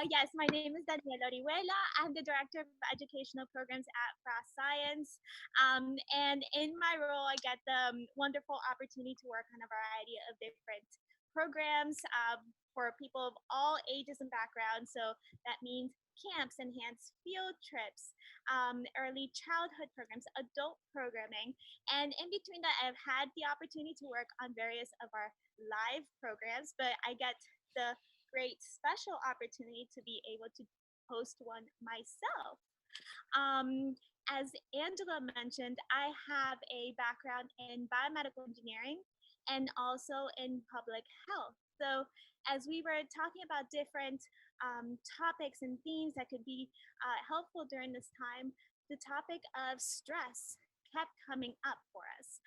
Yes, my name is Daniella Orihuela. I'm the Director of Educational Programs at Frost Science. And in my role, I get the wonderful opportunity to work on a variety of different programs for people of all ages and backgrounds. So that means camps, enhanced field trips, early childhood programs, adult programming. And in between that, I've had the opportunity to work on various of our live programs, but I get the great special opportunity to be able to host one myself. As Angela mentioned, I have a background in biomedical engineering and also in public health. So, as we were talking about different topics and themes that could be helpful during this time, the topic of stress kept coming up for us,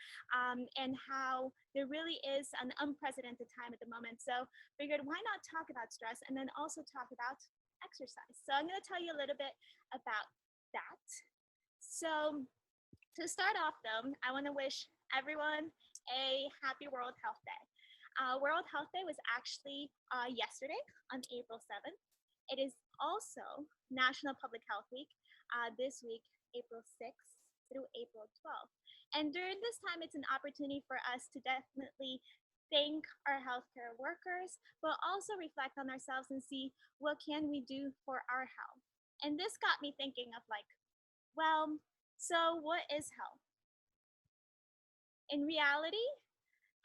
and how there really is an unprecedented time at the moment. So figured, why not talk about stress and then also talk about exercise? So I'm going to tell you a little bit about that. So to start off though, I want to wish everyone a happy World Health Day. World Health Day was actually yesterday on April 7th. It is also National Public Health Week this week, April 6th through April 12th. And during this time, it's an opportunity for us to definitely thank our healthcare workers, but also reflect on ourselves and see what can we do for our health. And this got me thinking of like, well, so what is health? In reality,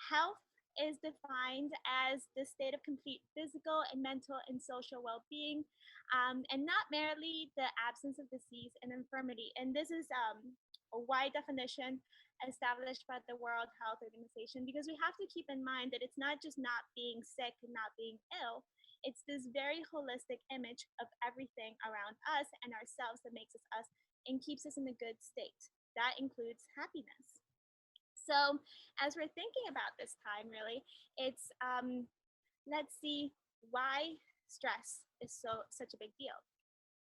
health is defined as the state of complete physical and mental and social well-being, and not merely the absence of disease and infirmity. And this is a wide definition established by the World Health Organization, because we have to keep in mind that it's not just not being sick and not being ill. It's this very holistic image of everything around us and ourselves that makes us and keeps us in a good state. That includes happiness. So as we're thinking about this time, really, it's let's see why stress is such a big deal.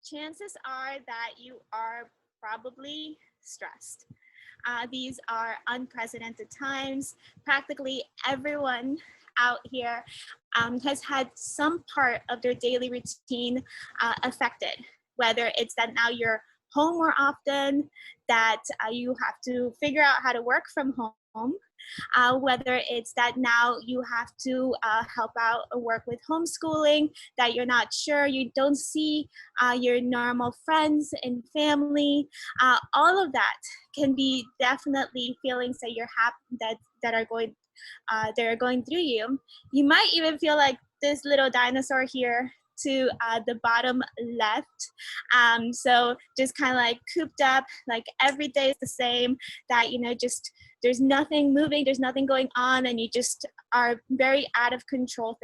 Chances are that you are probably stressed. These are unprecedented times. Practically everyone out here has had some part of their daily routine affected, whether it's that now you're home more often, that you have to figure out how to work from home, whether it's that now you have to help out or work with homeschooling, that you're not sure, you don't see your normal friends and family. All of that can be definitely feelings that you're happy that are going through you. You might even feel like this little dinosaur here to the bottom left. So just kind of like cooped up, like every day is the same, that, just there's nothing moving, there's nothing going on, and you just are very out of control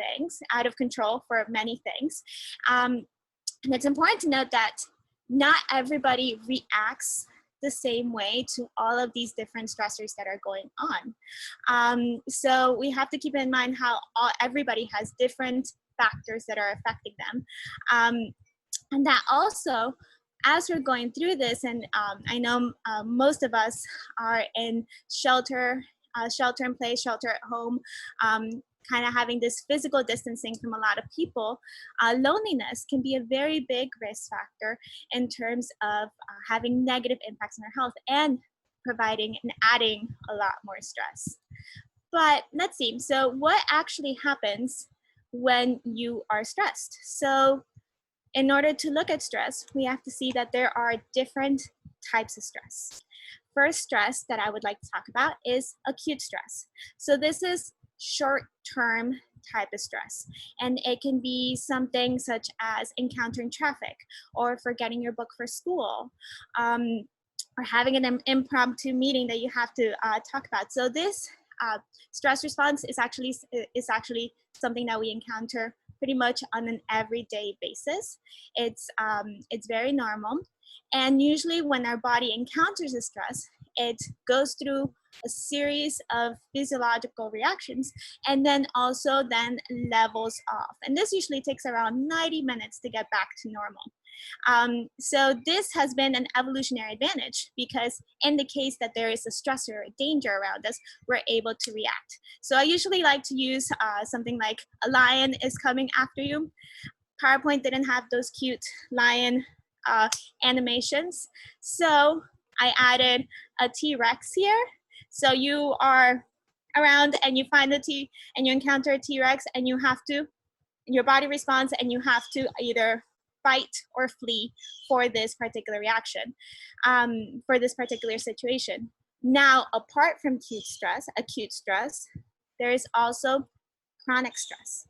for many things. And it's important to note that not everybody reacts the same way to all of these different stressors that are going on. So we have to keep in mind how everybody has different factors that are affecting them. And that also, as we're going through this, and I know most of us are in shelter in place, shelter at home, kind of having this physical distancing from a lot of people, loneliness can be a very big risk factor in terms of having negative impacts on our health and providing and adding a lot more stress. But let's see, so what actually happens when you are stressed? So in order to look at stress, we have to see that there are different types of stress. First stress that I would like to talk about is acute stress. So this is short-term type of stress, and it can be something such as encountering traffic, or forgetting your book for school, or having an impromptu meeting that you have to talk about. So this stress response is actually something that we encounter pretty much on an everyday basis. It's very normal, and usually when our body encounters a stress, it goes through a series of physiological reactions, and then also levels off. And this usually takes around 90 minutes to get back to normal. So this has been an evolutionary advantage, because in the case that there is a stressor or danger around us, we're able to react. So I usually like to use something like a lion is coming after you. PowerPoint didn't have those cute lion animations. So I added a T-Rex here. So you are around and you find the T and you encounter a T-Rex and you have to, your body responds and you have to either fight or flee for this particular reaction, for this particular situation. Now, apart from acute stress, there is also chronic stress.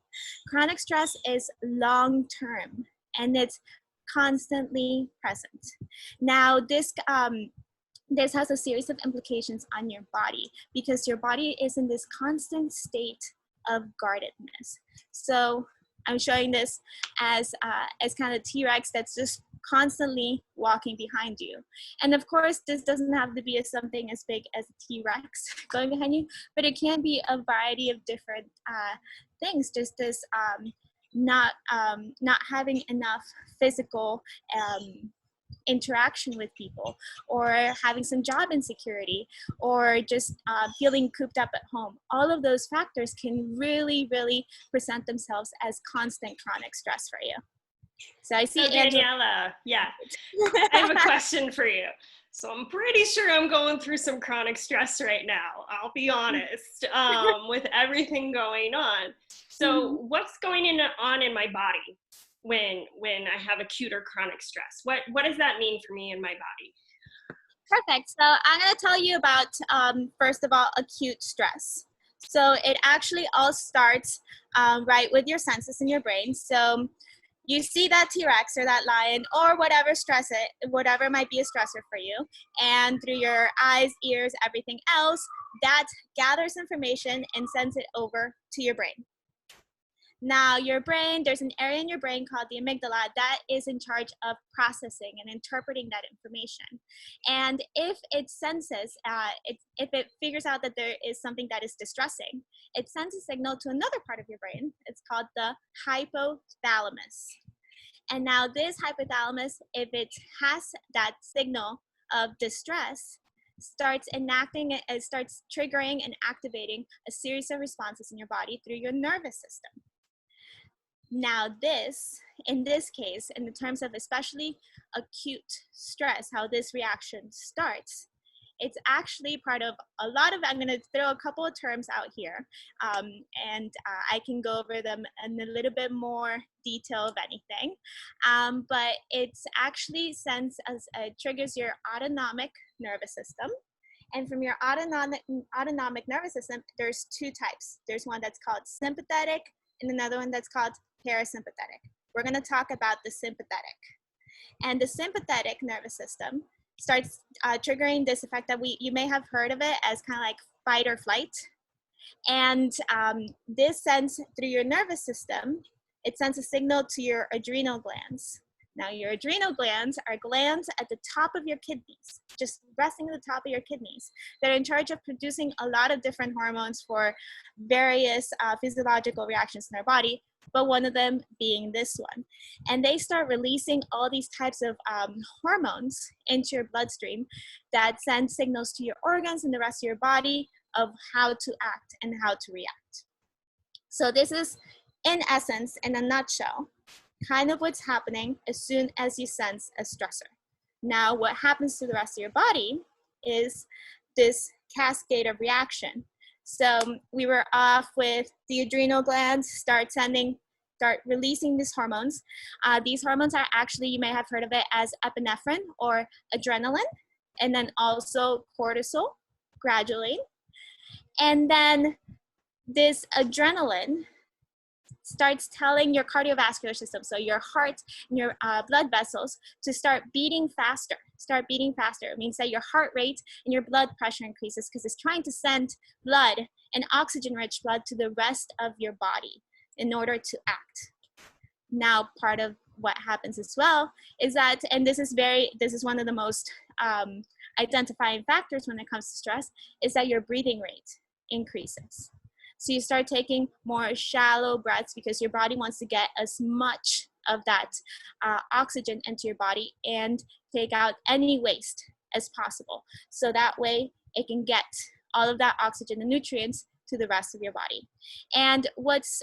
Chronic stress is long-term and it's constantly present. Now, this has a series of implications on your body because your body is in this constant state of guardedness. So I'm showing this as kind of T-Rex that's just constantly walking behind you. And of course, this doesn't have to be something as big as a T-Rex going behind you, but it can be a variety of different things, just this not having enough physical interaction with people, or having some job insecurity, or just feeling cooped up at home. All of those factors can really, really present themselves as constant chronic stress for you. So I see so Daniella, yeah, I have a question for you. So I'm pretty sure I'm going through some chronic stress right now, I'll be honest, with everything going on. So what's going on in my body when I have acute or chronic stress? What does that mean for me in my body? Perfect. So I'm going to tell you about, first of all, acute stress. So it actually all starts right with your senses in your brain. So you see that T-Rex or that lion or whatever might be a stressor for you, and through your eyes, ears, everything else, that gathers information and sends it over to your brain. Now, your brain, there's an area in your brain called the amygdala that is in charge of processing and interpreting that information. And if it senses, if it figures out that there is something that is distressing, it sends a signal to another part of your brain. It's called the hypothalamus. And now this hypothalamus, if it has that signal of distress, starts triggering and activating a series of responses in your body through your nervous system. Now in this case, in the terms of especially acute stress, how this reaction starts, it's actually part of a lot of, I'm going to throw a couple of terms out here, and I can go over them in a little bit more detail, if anything, but it's actually triggers your autonomic nervous system. And from your autonomic nervous system, there's two types. There's one that's called sympathetic and another one that's called parasympathetic. We're going to talk about the sympathetic. And the sympathetic nervous system starts triggering this effect that you may have heard of it as kind of like fight or flight. And this sends through your nervous system, it sends a signal to your adrenal glands. Now, your adrenal glands are glands at the top of your kidneys, just resting at the top of your kidneys. They're in charge of producing a lot of different hormones for various physiological reactions in our body, but one of them being this one. And they start releasing all these types of hormones into your bloodstream that send signals to your organs and the rest of your body of how to act and how to react. So this is, in essence, in a nutshell, kind of what's happening as soon as you sense a stressor. Now, what happens to the rest of your body is this cascade of reaction. So we were off with the adrenal glands start releasing these hormones. These hormones are actually, you may have heard of it as epinephrine or adrenaline, and then also cortisol gradually. And then this adrenaline starts telling your cardiovascular system, so your heart and your blood vessels, to start beating faster. It means that your heart rate and your blood pressure increases because it's trying to send blood and oxygen-rich blood to the rest of your body in order to act. Now, part of what happens as well is that, and this is one of the most identifying factors when it comes to stress, is that your breathing rate increases. So you start taking more shallow breaths because your body wants to get as much of that oxygen into your body and take out any waste as possible. So that way it can get all of that oxygen and nutrients to the rest of your body. And what's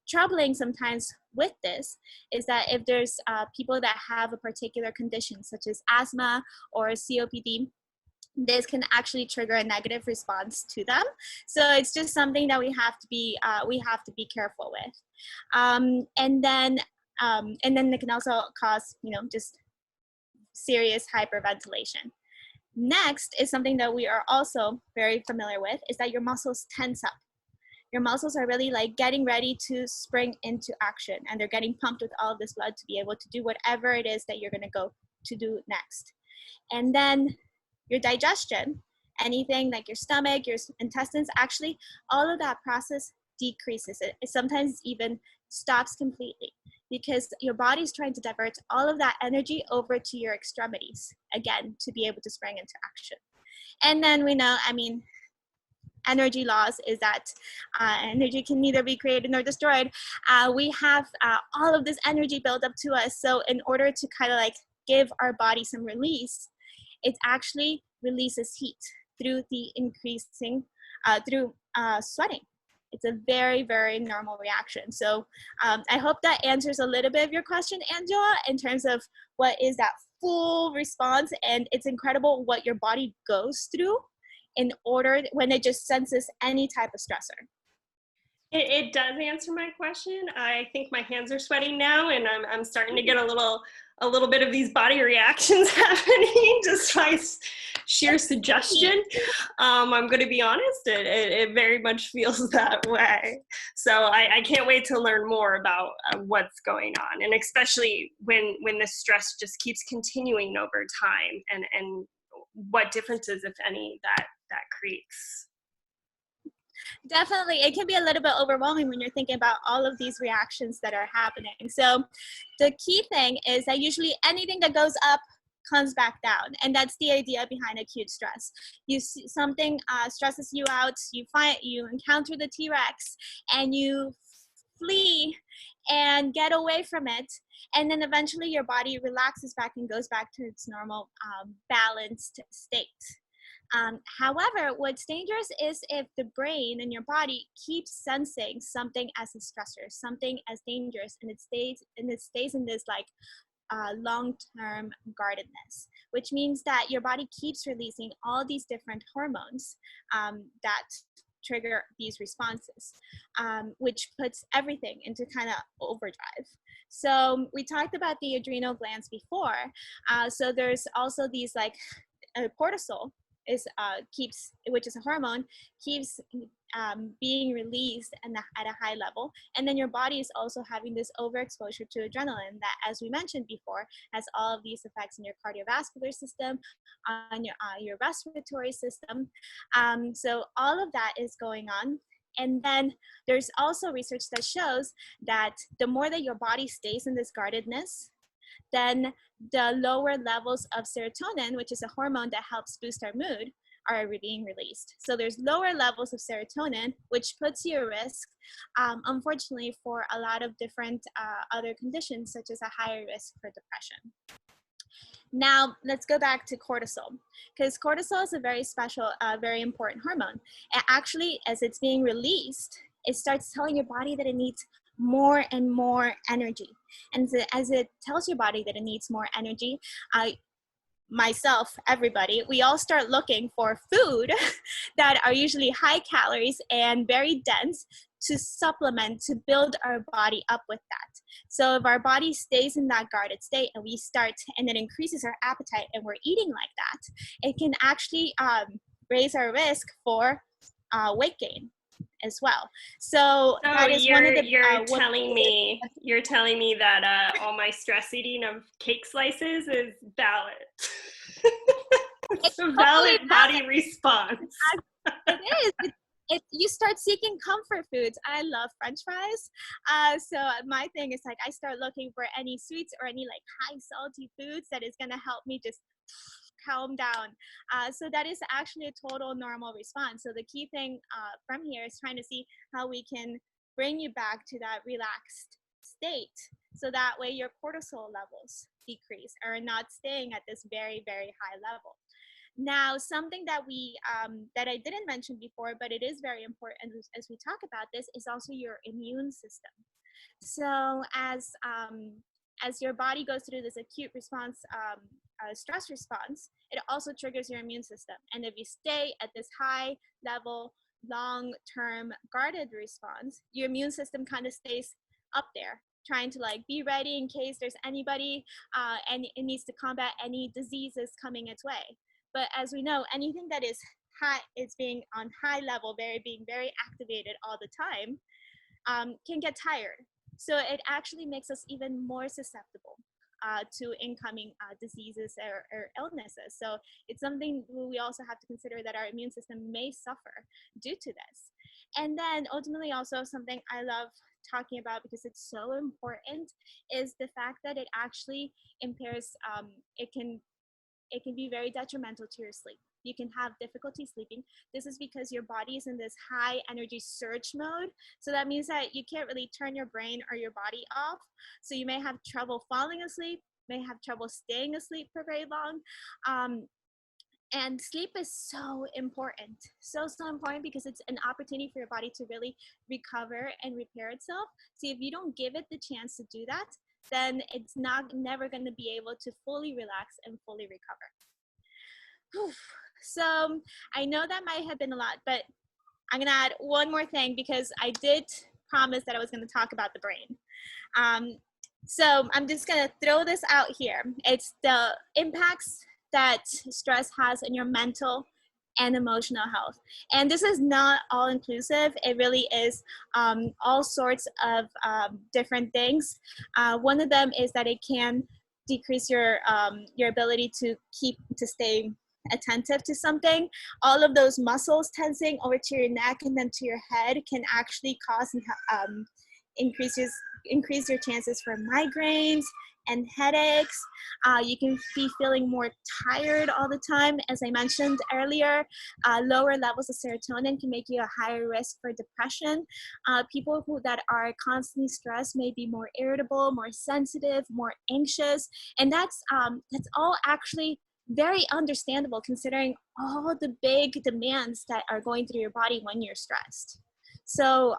troubling sometimes with this is that if there's people that have a particular condition such as asthma or COPD, this can actually trigger a negative response to them. So it's just something that we have to be careful with. And then it can also cause, just serious hyperventilation. Next is something that we are also very familiar with, is that your muscles tense up. Your muscles are really like getting ready to spring into action, and they're getting pumped with all of this blood to be able to do whatever it is that you're going to go to do next. And then your digestion, anything like your stomach, your intestines, actually all of that process decreases. It sometimes even stops completely, because your body's trying to divert all of that energy over to your extremities, again, to be able to spring into action. And then we know, energy laws is that energy can neither be created nor destroyed. We have all of this energy built up to us. So in order to kind of like give our body some release, it actually releases heat through the increasing, through sweating. It's a very, very normal reaction. So I hope that answers a little bit of your question, Angela, in terms of what is that full response. And it's incredible what your body goes through in order when it just senses any type of stressor. It does answer my question. I think my hands are sweating now, and I'm starting to get a little bit of these body reactions happening just by sheer suggestion. I'm going to be honest, it very much feels that way. So I can't wait to learn more about what's going on, and especially when the stress just keeps continuing over time, and what differences, if any, that creates. Definitely, it can be a little bit overwhelming when you're thinking about all of these reactions that are happening. So the key thing is that usually anything that goes up comes back down, and that's the idea behind acute stress. You see something stresses you out, you encounter the T-Rex, and you flee and get away from it, and then eventually your body relaxes back and goes back to its normal balanced state. However, what's dangerous is if the brain and your body keeps sensing something as a stressor, something as dangerous, and it stays in this like long-term guardedness, which means that your body keeps releasing all these different hormones that trigger these responses, which puts everything into kind of overdrive. So we talked about the adrenal glands before. So there's also these like cortisol is which is a hormone, keeps being released at a high level, and then your body is also having this overexposure to adrenaline that, as we mentioned before, has all of these effects in your cardiovascular system, on your respiratory system. So all of that is going on. And then there's also research that shows that the more that your body stays in this guardedness, then the lower levels of serotonin, which is a hormone that helps boost our mood, are being released. So there's lower levels of serotonin, which puts you at risk, unfortunately, for a lot of different other conditions, such as a higher risk for depression. Now, let's go back to cortisol, because cortisol is a very special, very important hormone. And actually, as it's being released, it starts telling your body that it needs more and more energy. And so as it tells your body that it needs more energy, myself, everybody, we all start looking for food that are usually high calories and very dense to supplement, to build our body up with that. So if our body stays in that guarded state and and it increases our appetite and we're eating like that, it can actually raise our risk for weight gain as well. So that is one of the you're telling me that all my stress eating of cake slices is valid. It's a valid body response. It is. You start seeking comfort foods. I love French fries. So my thing is like I start looking for any sweets or any like high salty foods that is gonna help me just calm down. So that is actually a total normal response. So the key thing from here is trying to see how we can bring you back to that relaxed state, so that way your cortisol levels decrease or are not staying at this very, very high level. Now, something that that I didn't mention before, but it is very important as we talk about this, is also your immune system. So as your body goes through this acute response, stress response, it also triggers your immune system. And if you stay at this high level, long-term guarded response, your immune system kind of stays up there, trying to like be ready in case there's anybody and it needs to combat any diseases coming its way. But as we know, anything that is high, it's being on high level, being very activated all the time, can get tired. So it actually makes us even more susceptible to incoming diseases or illnesses. So it's something we also have to consider, that our immune system may suffer due to this. And then ultimately also something I love talking about, because it's so important, is the fact that it actually impairs, it can be very detrimental to your sleep. You can have difficulty sleeping. This is because your body is in this high energy surge mode. So that means that you can't really turn your brain or your body off. So you may have trouble falling asleep, may have trouble staying asleep for very long. And sleep is so important, so important, because it's an opportunity for your body to really recover and repair itself. So if you don't give it the chance to do that, then it's never going to be able to fully relax and fully recover. Whew. So I know that might have been a lot, but I'm going to add one more thing, because I did promise that I was going to talk about the brain. So I'm just going to throw this out here. It's the impacts that stress has on your mental and emotional health. And this is not all inclusive. It really is all sorts of different things. One of them is that it can decrease your ability to stay attentive to something. All of those muscles tensing over to your neck and then to your head can actually cause increase your chances for migraines and headaches. You can be feeling more tired all the time. As I mentioned earlier, lower levels of serotonin can make you a higher risk for depression. People that are constantly stressed may be more irritable, more sensitive, more anxious, and that's all actually very understandable, considering all the big demands that are going through your body when you're stressed. So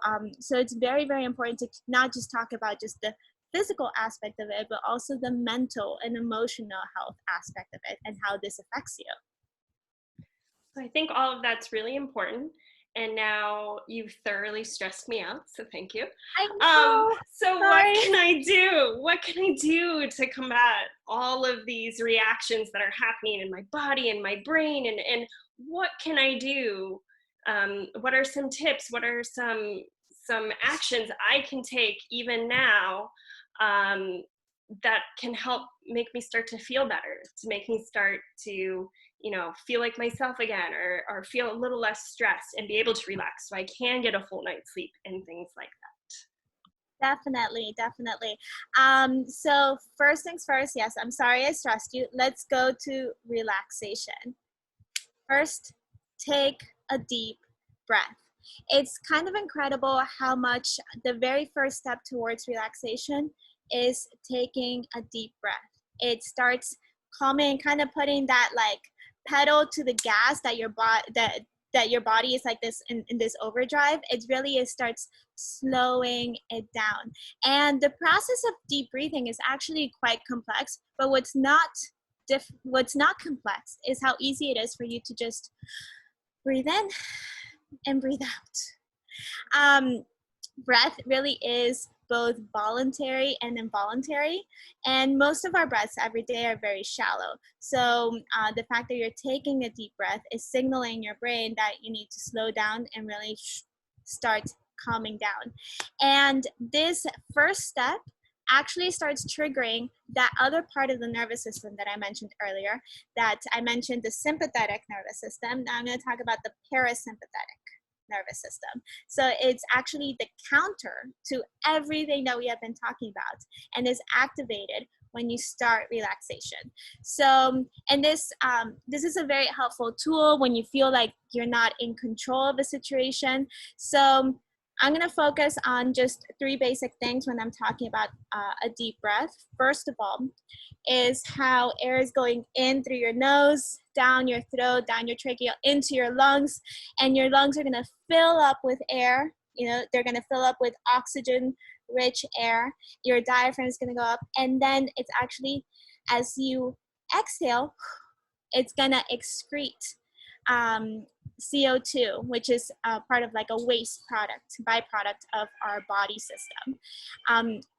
it's very, very important to not just talk about just the physical aspect of it, but also the mental and emotional health aspect of it and how this affects you. I think all of that's really important. And now you've thoroughly stressed me out, so thank you. I know. So Sorry. what can I do? What can I do to combat all of these reactions that are happening in my body and my brain? And what can I do? What are some tips? What are some actions I can take even now that can help make me start to feel better, to make me start to feel like myself again, or feel a little less stressed and be able to relax so I can get a full night's sleep and things like that. Definitely. So first things first, yes, I'm sorry I stressed you. Let's go to relaxation. First, take a deep breath. It's kind of incredible how much the very first step towards relaxation is taking a deep breath. It starts calming, kind of putting that like pedal to the gas that your body is like this in this overdrive. It really starts slowing it down. And the process of deep breathing is actually quite complex, but what's not complex is how easy it is for you to just breathe in and breathe out. Breath really is both voluntary and involuntary, and most of our breaths every day are very shallow. So the fact that you're taking a deep breath is signaling your brain that you need to slow down and really start calming down. And this first step actually starts triggering that other part of the nervous system that I mentioned earlier, that I mentioned the sympathetic nervous system. Now I'm going to talk about the parasympathetic nervous system. So it's actually the counter to everything that we have been talking about, and is activated when you start relaxation. So, and this is a very helpful tool when you feel like you're not in control of a situation. So I'm going to focus on just 3 basic things when I'm talking about a deep breath. First of all, is how air is going in through your nose, down your throat, down your trachea, into your lungs, and your lungs are going to fill up with air. They're going to fill up with oxygen rich air. Your diaphragm is going to go up, and then it's actually, as you exhale, it's going to excrete CO2, which is part of like a waste product, byproduct of our body system.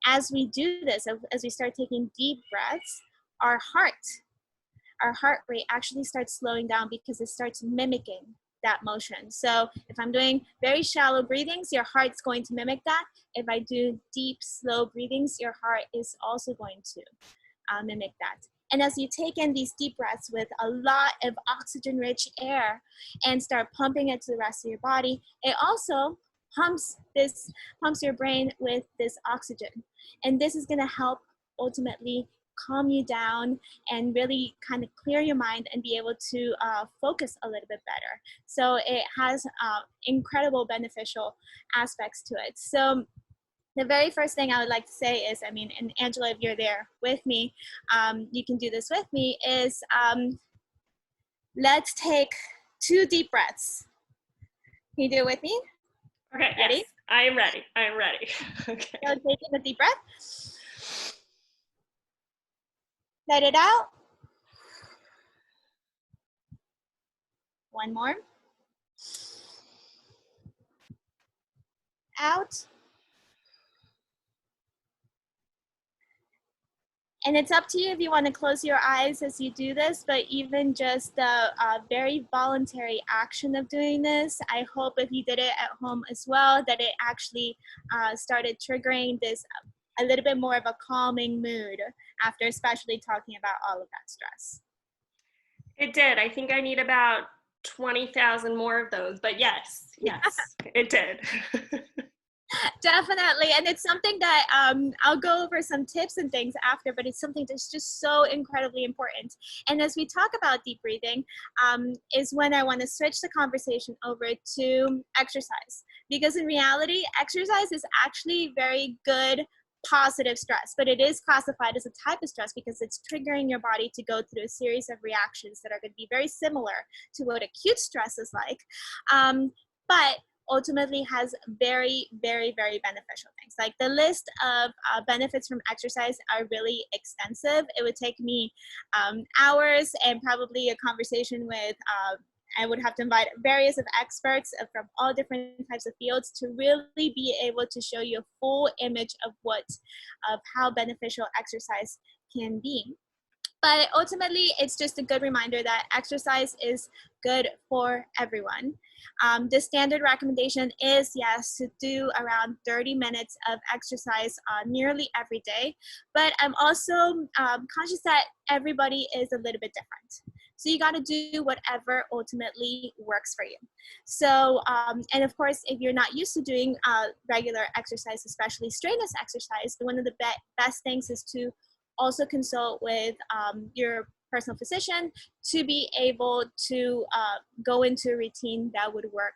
As we do this, as we start taking deep breaths, our heart rate actually starts slowing down because it starts mimicking that motion. So if I'm doing very shallow breathings, your heart's going to mimic that. If I do deep, slow breathings, your heart is also going to mimic that. And as you take in these deep breaths with a lot of oxygen-rich air and start pumping it to the rest of your body, it also pumps your brain with this oxygen. And this is going to help ultimately calm you down and really kind of clear your mind and be able to focus a little bit better. So it has incredible beneficial aspects to it. So the very first thing I would like to say is, I mean, and Angela, if you're there with me, you can do this with me, is let's take 2 deep breaths. Can you do it with me? Okay, ready? Yes, I am ready. I am ready. Okay. So taking a deep breath. Let it out. One more. Out. And it's up to you if you want to close your eyes as you do this, but even just the very voluntary action of doing this, I hope if you did it at home as well, that it actually started triggering this a little bit more of a calming mood after especially talking about all of that stress. It did. I think I need about 20,000 more of those, but yes, it did. Definitely. And it's something that I'll go over some tips and things after, but it's something that's just so incredibly important. And as we talk about deep breathing, is when I want to switch the conversation over to exercise. Because in reality, exercise is actually very good positive stress, but it is classified as a type of stress because it's triggering your body to go through a series of reactions that are going to be very similar to what acute stress is like. But ultimately has very, very, very beneficial things. Like the list of benefits from exercise are really extensive. It would take me hours and probably a conversation with I would have to invite various of experts from all different types of fields to really be able to show you a full image of how beneficial exercise can be. But ultimately, it's just a good reminder that exercise is good for everyone. The standard recommendation is, yes, to do around 30 minutes of exercise nearly every day. But I'm also conscious that everybody is a little bit different. So you got to do whatever ultimately works for you. So, and of course, if you're not used to doing regular exercise, especially strenuous exercise, one of the best things is to also consult with your personal physician to be able to go into a routine that would work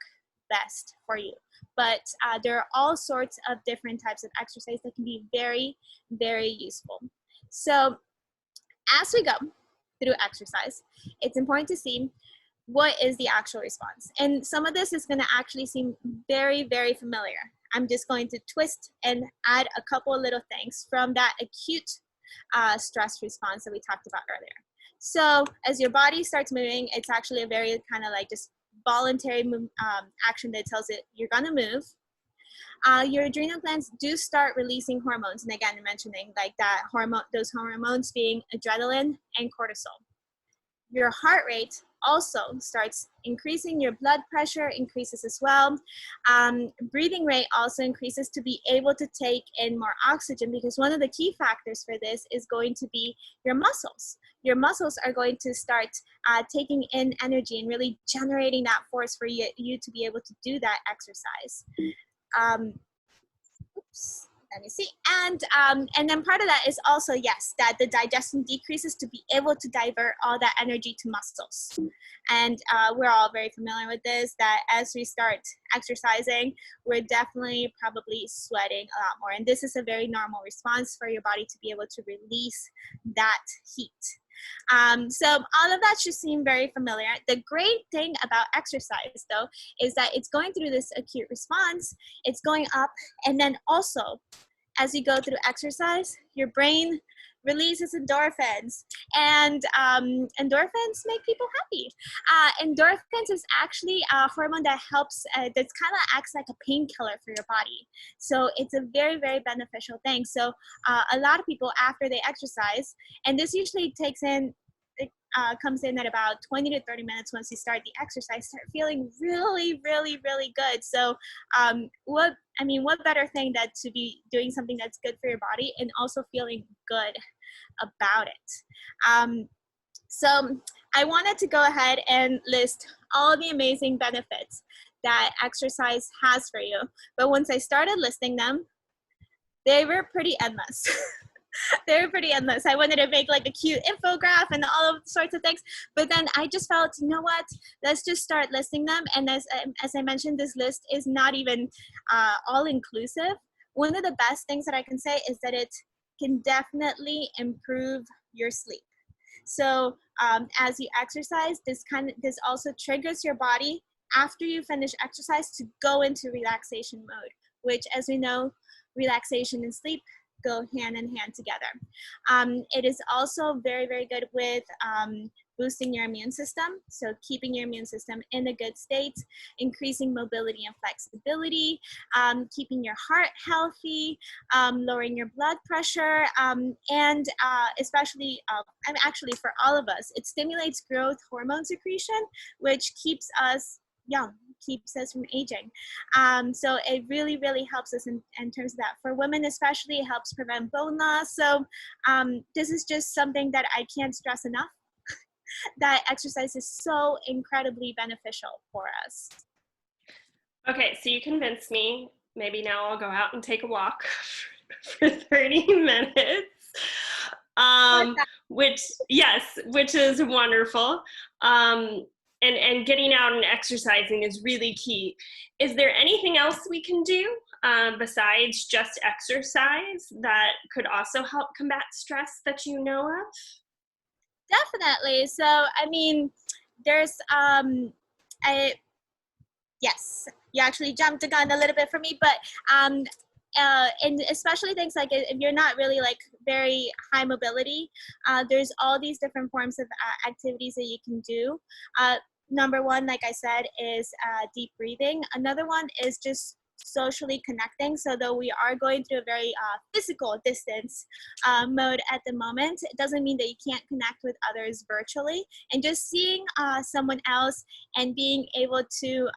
best for you. But there are all sorts of different types of exercise that can be very, very useful. So as we go through exercise, it's important to see what is the actual response. And some of this is going to actually seem very, very familiar. I'm just going to twist and add a couple of little things from that acute stress response that we talked about earlier. So as your body starts moving, it's actually a very kind of like just voluntary action that tells it you're going to move. Your adrenal glands do start releasing hormones, and again, mentioning like that those hormones being adrenaline and cortisol. Your heart rate also starts increasing, your blood pressure increases as well. Breathing rate also increases to be able to take in more oxygen, because one of the key factors for this is going to be your muscles. Your muscles are going to start taking in energy and really generating that force for you to be able to do that exercise. Let me see. And then part of that is also, yes, that the digestion decreases to be able to divert all that energy to muscles. And we're all very familiar with this, that as we start exercising, we're definitely probably sweating a lot more. And this is a very normal response for your body to be able to release that heat. So all of that should seem very familiar. The great thing about exercise, though, is that it's going through this acute response, it's going up, and then also as you go through exercise, your brain releases endorphins, and endorphins make people happy. Endorphins is actually a hormone that helps, that kind of acts like a painkiller for your body. So it's a very, very beneficial thing. So a lot of people after they exercise, and this usually comes in at about 20 to 30 minutes once you start the exercise, start feeling really, really, really good. So what better thing than to be doing something that's good for your body and also feeling good about it. So I wanted to go ahead and list all the amazing benefits that exercise has for you. But once I started listing them, they were pretty endless. They were pretty endless. I wanted to make like a cute infograph and all of sorts of things, but then I just felt, you know what? Let's just start listing them. And as I mentioned, this list is not even all inclusive. One of the best things that I can say is that it can definitely improve your sleep. So as you exercise, this also triggers your body after you finish exercise to go into relaxation mode, which, as we know, relaxation and sleep go hand in hand together. It is also very, very good with boosting your immune system, so keeping your immune system in a good state, increasing mobility and flexibility, keeping your heart healthy, lowering your blood pressure, and especially, actually for all of us, it stimulates growth hormone secretion, which keeps us young, keeps us from aging. So it really, really helps us in terms of that. For women especially, it helps prevent bone loss. So this is just something that I can't stress enough, that exercise is so incredibly beneficial for us. Okay, so you convinced me. Maybe now I'll go out and take a walk for 30 minutes. Which is wonderful. And getting out and exercising is really key. Is there anything else we can do besides just exercise that could also help combat stress that you know of? Definitely. So, I mean, there's, yes, you actually jumped the gun a little bit for me, but and especially things like if you're not really like very high mobility, there's all these different forms of activities that you can do. Number one, like I said, is deep breathing. Another one is just socially connecting. So though we are going through a very physical distance mode at the moment, it doesn't mean that you can't connect with others virtually. And just seeing someone else and being able to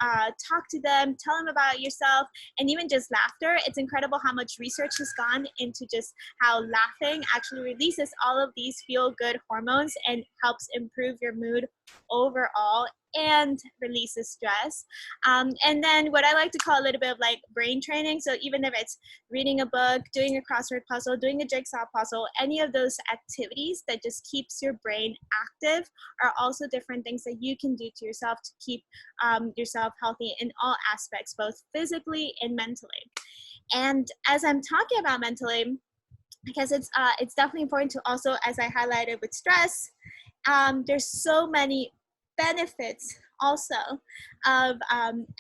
talk to them, tell them about yourself, and even just laughter. It's incredible how much research has gone into just how laughing actually releases all of these feel-good hormones and helps improve your mood overall and releases stress. And then what I like to call a little bit of like brain training. So even if it's reading a book, doing a crossword puzzle, doing a jigsaw puzzle, any of those activities that just keeps your brain active are also different things that you can do to yourself to keep yourself healthy in all aspects, both physically and mentally. And as I'm talking about mentally, because it's definitely important to also, as I highlighted with stress, there's so many benefits also of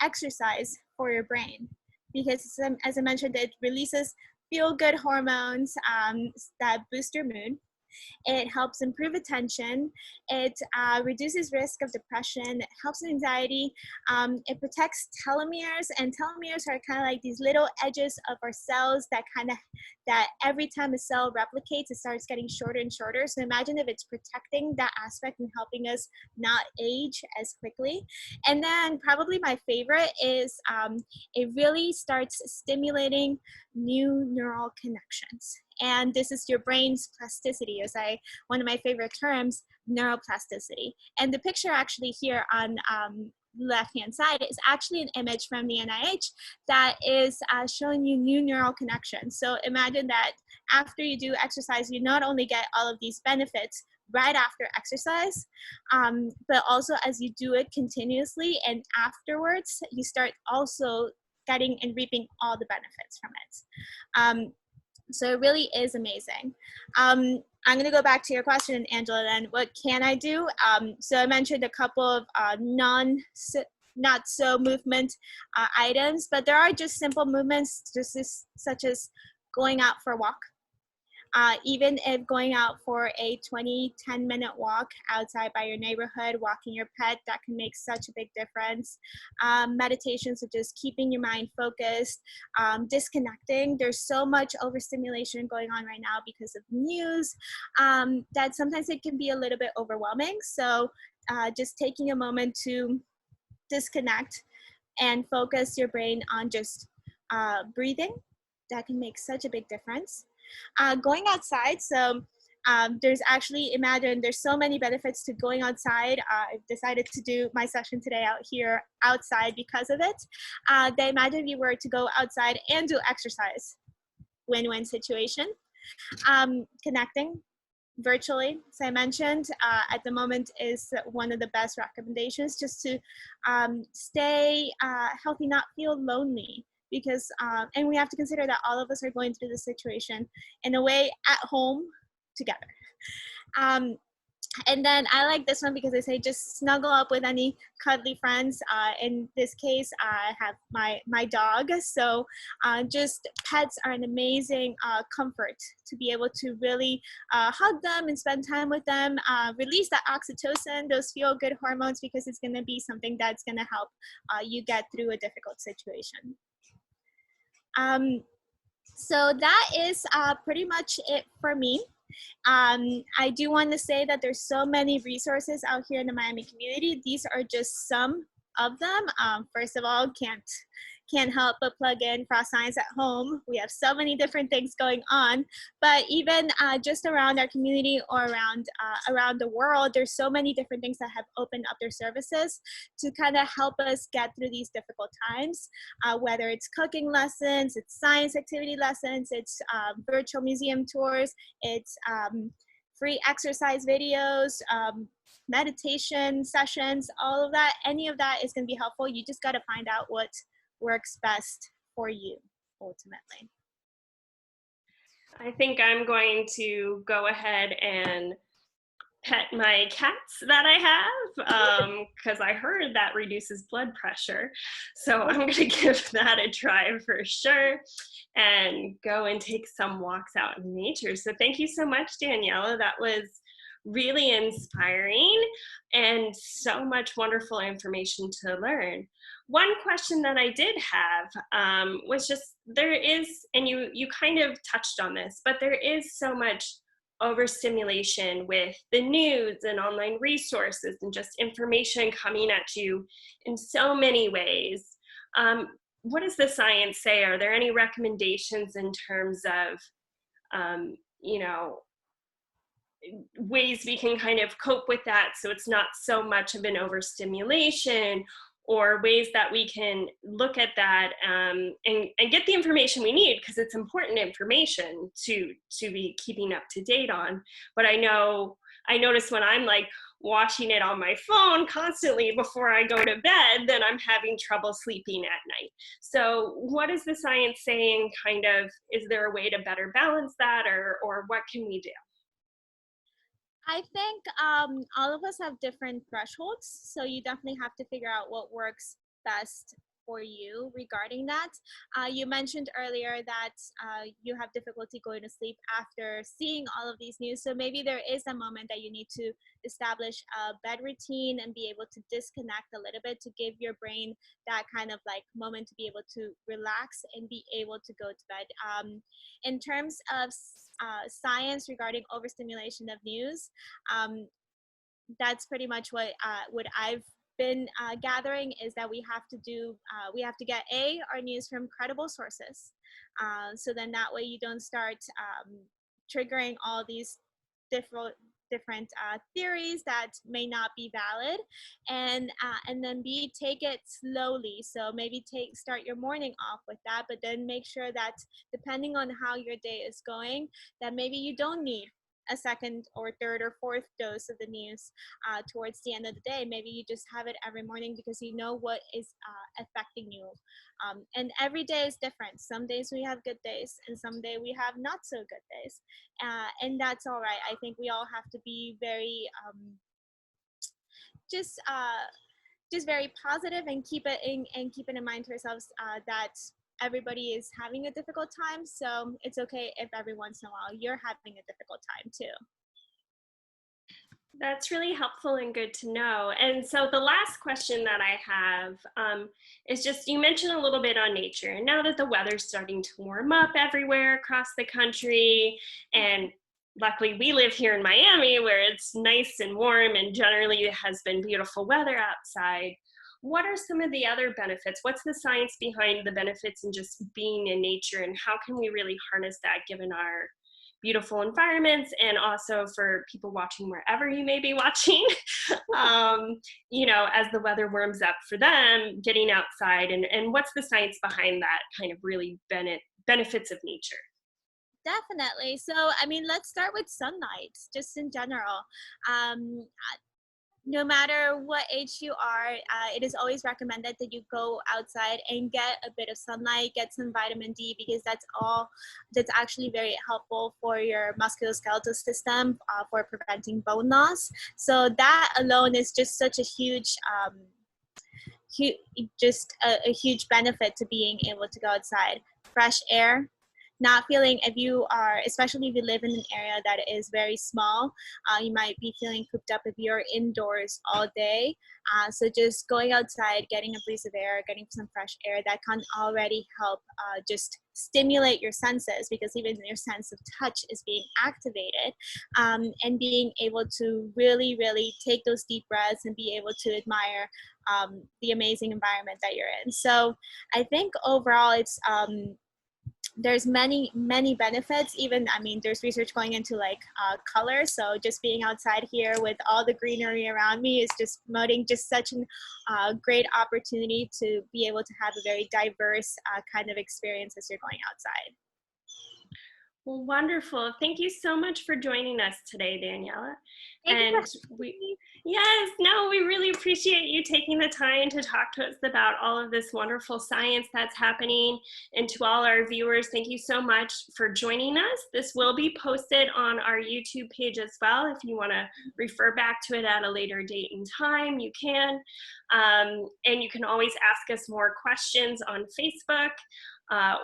exercise for your brain, because as I mentioned, it releases feel-good hormones that boost your mood. It helps improve attention. It reduces risk of depression. It helps with anxiety. It protects telomeres, and telomeres are kind of like these little edges of our cells that every time a cell replicates, it starts getting shorter and shorter. So imagine if it's protecting that aspect and helping us not age as quickly. And then probably my favorite is it really starts stimulating new neural connections. And this is your brain's plasticity, one of my favorite terms, neuroplasticity. And the picture actually here on left-hand side is actually an image from the NIH that is showing you new neural connections. So imagine that after you do exercise, you not only get all of these benefits right after exercise, but also as you do it continuously and afterwards, you start also getting and reaping all the benefits from it. So it really is amazing. I'm going to go back to your question, Angela, then. What can I do? So I mentioned a couple of not so movement items, but there are just simple movements, such as going out for a walk. Even if going out for a 10-minute walk outside by your neighborhood, walking your pet, that can make such a big difference. Meditation, so just keeping your mind focused, disconnecting. There's so much overstimulation going on right now because of news that sometimes it can be a little bit overwhelming. So just taking a moment to disconnect and focus your brain on just breathing, that can make such a big difference. Going outside, so there's actually, imagine, there's so many benefits to going outside. I've decided to do my session today out here outside because of it. Imagine if you were to go outside and do exercise, win-win situation. Connecting virtually, as I mentioned, at the moment is one of the best recommendations, just to stay healthy, not feel lonely. Because, and we have to consider that all of us are going through this situation in a way at home together. And then I like this one because they say just snuggle up with any cuddly friends. In this case, I have my dog. So just pets are an amazing comfort to be able to really hug them and spend time with them, release that oxytocin, those feel-good hormones, because it's going to be something that's going to help you get through a difficult situation. So that is pretty much it for me. I do want to say that there's so many resources out here in the Miami community. These are just some of them. First of all, can't help but plug in Cross Science at Home. We have so many different things going on, but even just around our community or around the world, there's so many different things that have opened up their services to kind of help us get through these difficult times, whether it's cooking lessons, it's science activity lessons, it's virtual museum tours, it's free exercise videos, meditation sessions, all of that. Any of that is going to be helpful. You just got to find out what works best for you ultimately. I think I'm going to go ahead and pet my cats that I have because I heard that reduces blood pressure. So I'm going to give that a try for sure and go and take some walks out in nature. So thank you so much, Daniella. That was really inspiring and so much wonderful information to learn. One question that I did have was just, there is, and you kind of touched on this, but there is so much overstimulation with the news and online resources and just information coming at you in so many ways. What does the science say? Are there any recommendations in terms of, you know, ways we can kind of cope with that so it's not so much of an overstimulation, or ways that we can look at that and get the information we need, because it's important information to be keeping up to date on. But I notice when I'm like watching it on my phone constantly before I go to bed, then I'm having trouble sleeping at night. So what is the science saying? Kind of, is there a way to better balance that, or what can we do? I think all of us have different thresholds, so you definitely have to figure out what works best for you regarding that. You mentioned earlier that you have difficulty going to sleep after seeing all of these news, so maybe there is a moment that you need to establish a bed routine and be able to disconnect a little bit to give your brain that kind of like moment to be able to relax and be able to go to bed. In terms of science regarding overstimulation of news, that's pretty much what I've been gathering, is that we have to get our news from credible sources. So then that way you don't start triggering all these different theories that may not be valid, and then take it slowly. So maybe start your morning off with that, but then make sure that depending on how your day is going, that maybe you don't need a second or third or fourth dose of the news towards the end of the day. Maybe you just have it every morning because you know what is affecting you. And every day is different. Some days we have good days, and some days we have not so good days. And that's all right. I think we all have to be very just very positive and keep it in mind to ourselves that everybody is having a difficult time. So it's okay if every once in a while you're having a difficult time too. That's really helpful and good to know. And so the last question that I have is just, you mentioned a little bit on nature. And now that the weather's starting to warm up everywhere across the country, and luckily we live here in Miami where it's nice and warm and generally it has been beautiful weather outside, what are some of the other benefits? What's the science behind the benefits in just being in nature, and how can we really harness that given our beautiful environments, and also for people watching wherever you may be watching, you know, as the weather warms up for them, getting outside, and what's the science behind that kind of really benefits of nature? Definitely. So, I mean, let's start with sunlight, just in general. Um, no matter what age you are, it is always recommended that you go outside and get a bit of sunlight, get some vitamin D, because that's actually very helpful for your musculoskeletal system, for preventing bone loss. So that alone is just such a huge, just a huge benefit to being able to go outside. Fresh air, not feeling, if you are, especially if you live in an area that is very small, you might be feeling cooped up if you're indoors all day. So just going outside, getting a breeze of air, getting some fresh air, that can already help just stimulate your senses, because even your sense of touch is being activated, and being able to really, really take those deep breaths and be able to admire the amazing environment that you're in. So I think overall it's there's many benefits. Even, I mean, there's research going into like color. So just being outside here with all the greenery around me is just promoting just such an great opportunity to be able to have a very diverse kind of experience as you're going outside. Well, wonderful. Thank you so much for joining us today, Daniella. Thank you for And having me. yes, no, we really appreciate you taking the time to talk to us about all of this wonderful science that's happening. And to all our viewers, thank you so much for joining us. This will be posted on our YouTube page as well. If you want to refer back to it at a later date and time, you can. And you can always ask us more questions on Facebook.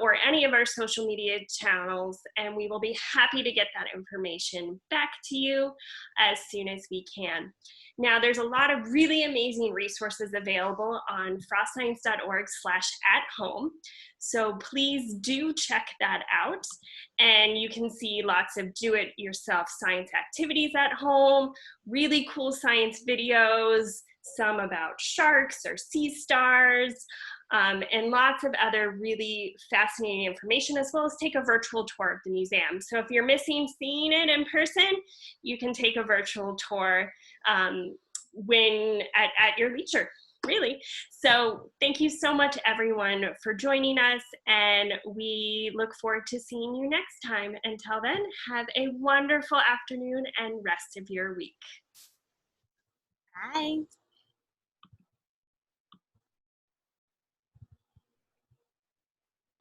Or any of our social media channels, and we will be happy to get that information back to you as soon as we can. Now, there's a lot of really amazing resources available on frostscience.org/at-home, so please do check that out, and you can see lots of do-it-yourself science activities at home, really cool science videos, some about sharks or sea stars, and lots of other really fascinating information, as well as take a virtual tour of the museum. So if you're missing seeing it in person, you can take a virtual tour when at your leisure, really. So thank you so much, everyone, for joining us, and we look forward to seeing you next time. Until then, have a wonderful afternoon and rest of your week. Bye.